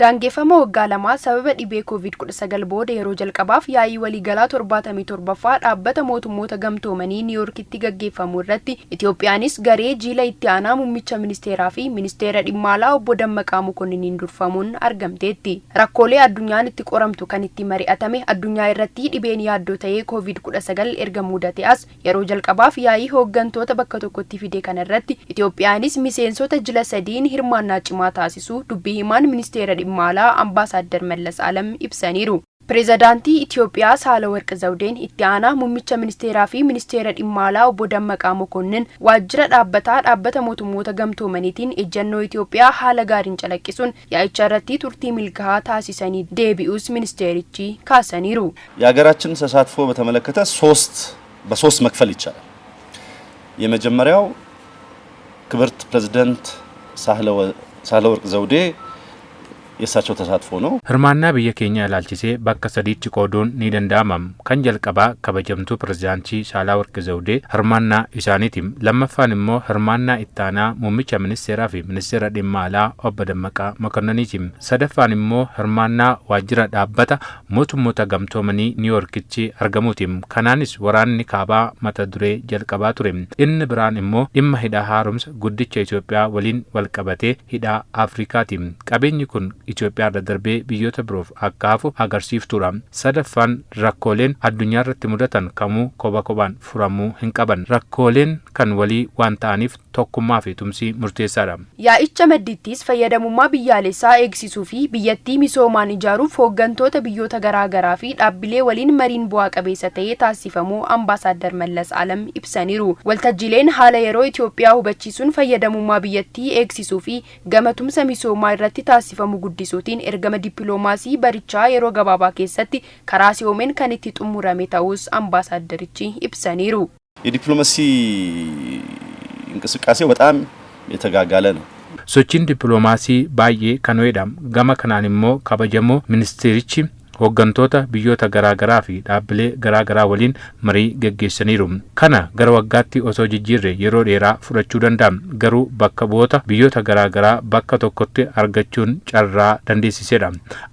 Daangeffama waggaa lamaa sababa dhibee COVID-19 booda yeroo jalqabaaf yaa'ii waliigalaa 77ffaa dhaabbata mootummoota gamtoomanii Niiwuorkitti gaggeeffamu irratti Itoophiyaanis garee jiila itti aanaa muummicha ministeeraa fi ministeera dhimma alaa obbo Dammaqaa Mokonniniin durfamuun argamteetti. Rakkoolee addunyaan itti qoramtu kan itti mari'atame addunyaa irratti dhibeen yaaddoo ta'ee COVID-19 erga mudate as yeroo jalqabaaf yaa'ii hooggantoota bakka tokkotti fide kana irratti Itoophiyaanis miseensota jila sadiin hirmaannaa cimaa taasisuu dubbii himaan ministeera Mala Ambassador Mallas Alam ibsaniiru. Pireezidaantii Itoophiyaa Saalawarqi Zawudeen itti aanaa muummicha ministeeraa fi ministeera dhimma alaa obbo Dammaqaa Mokonnin waajjira dhaabbata mootummoota gamtoomaniitiin ejjennoo Itoophiyaa haala gaariin calaqqisuun yaa'icha irratti turtii milkaa'aa taasisanii deebi'uus ministeerichi kaasaniiru. የሀገራችን ተሳትፎ በተመለከተ በሶስት መክፈል ይቻላል። የመጀመሪያው ክብርት ፕሬዝዳንት ሳህለወርቅ ዘውዴ የሳቸው ተሳትፎ ነው። ህርማና በየኬኛ ላልቺሴ bakka sadiitti qooduun ni danda'amam kan jalqabaa kabajamtuu pirezidaantii Saalawarqi Zawudee hirmaannaa isaaniitiin lammaffaan immoo hirmaannaa ittaanaa muummicha ministeeraa fi ministeera dhimma alaa obbo Dammaqaa Mokonniniitiin sadaffaan immoo hirmaannaa waajjira dhaabbata mootummoota gamtoomanii Niiwuorkitti argamuutiin kanaanis waraanni kaabaa mata duree jalqabaa ture. Inni biraan immoo dhimma hidhaa haaromsa guddicha Itoophiyaa waliin walqabatee hidhaa Afrikaatiin qabeenyi kun Itoophiyaa irra darbee biyyoota biroof akka hafu agarsiiftuudha. Sadaffaan rakkooleen addunyaa irratti mudatan kamuu kophaan furamuu hin qaban. Rakkooleen kan walii waan ta'aniif tokkummaa fi tumsii murteessaadha. Yaa'icha maddittis fayyadamummaa biyyaalessaa eegsisuu fi biyyattii misoomaan ijaaruuf hooggantoota biyyoota garaagaraa fi dhaabbilee waliin mariin bu'aa qabeessa ta'ee taasifamuu Ambassador Mallas Alam ibsaniiru. Waltajjiileen haala yeroo Itoophiyaa hubachiisuun fayyadamummaa biyyattii eegsisuu fi gama tumsa misoomaa irratti taasifamu guddisuutiin ergama dippiloomaasii barichaa yeroo gabaabaa keessatti karaa si'oomeen kan itti xumurame ta'us Ambassadorichi ibsaniiru. የዲፕሎማሲ እንቅስቃሴው በጣም የተጋጋለ ነው። sochiin dippiloomaasii baay'ee kan ho'edha. Gama kanaan immoo kabajamoo ministeerichi hooggantoota biyyoota garaagaraa fi dhaabbilee garaagaraa waliin marii gaggeessaniiru. Kana gara waggaatti osoo jijjiirre yeroo dheeraa fudhachuu danda'a. Garuu bakka bu'oota biyyoota garaagaraa bakka tokkotti argachuun carraa dandeessiseedha.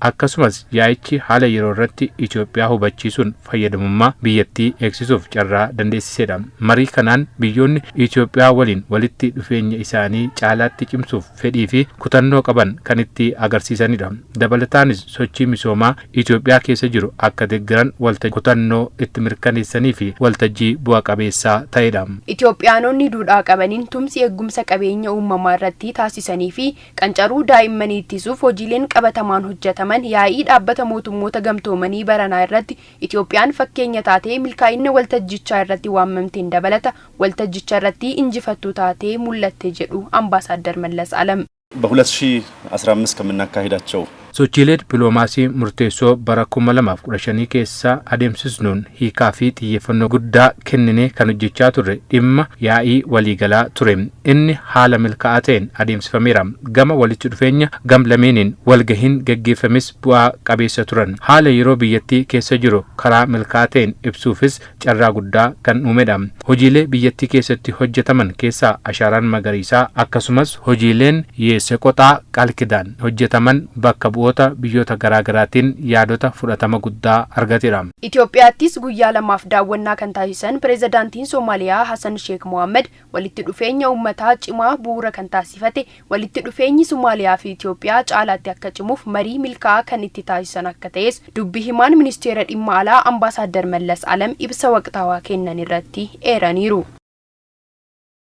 Akkasumas yaa'ichi haala yeroo irratti Itoophiyaa hubachiisuun fayyadamummaa biyyattii eegsisuuf carraa dandeessiseedha. Marii kanaan biyyoonni Itoophiyaa waliin walitti dhufeenya isaanii caalaatti cimsuuf fedhii fi kutannoo qaban kan itti agarsiisanidha. Dabalataanis sochii misoomaa Itoophiyaa keessa jiru akka deeggaran waltajjii kutannoo itti mirkaneessanii fi waltajjii bu'a qabeessaa ta'edha. Itoophiyaanonni duudhaa qabaniin tumsi eegumsa qabeenya uumamaa irratti taasisanii fi qancaruu daa'immanii ittisuuf hojiileen qabatamaan hojjetaman yaa'ii dhaabbata mootummoota gamtoomanii baranaa irratti Itoophiyaan fakkeenya taatee milkaa'ina waltajjichaa irratti waamamteen dabalata waltajjicha irratti injifattuu taatee mul'atte jedhu Ambassador Mallas Alam. በ2015 ከምናካሂዳቸው sochiilee dippiloomaasii murteessoo bara 2015 keessa adeemsisnuun hiikaa fi xiyyeeffannoo guddaa kennine kan hojjechaa turre dhimma yaa'ii waliigalaa ture. Inni haala milkaa'aa ta'een adeemsifameera. Gama walitti dhufeenya gamlameeniin walgahiin gaggeeffames bu'aa qabeessa turan. Haala yeroo biyyattii keessa jiru karaa milkaa'aa ta'een ibsuufis carraa guddaa kan uumedha. Hojiilee biyyattii keessatti hojjetaman keessaa ashaaraan magariisaa akkasumas hojiileen yeeseqoxaa qalkidaan hojjetaman bakka bu'oota biyyoota garaagaraatiin yaadota fudhatama guddaa argateera. Itoophiyaattis guyyaa lamaaf daawwannaa kan taasisan pireezidaantiin Soomaaliyaa Hassan Sheikh Mohammed walitti dhufeenya uummataa cimaa bu'uura kan taasifate walitti dhufeenyi Soomaaliyaa fi Itoophiyaa caalaatti akka cimuuf marii milkaa'aa kan itti taasisan akka ta'es dubbii himaan ministeera dhimma alaa Ambassador Mallas Alam ibsa waqtaawaa kennan irratti eeraniiru.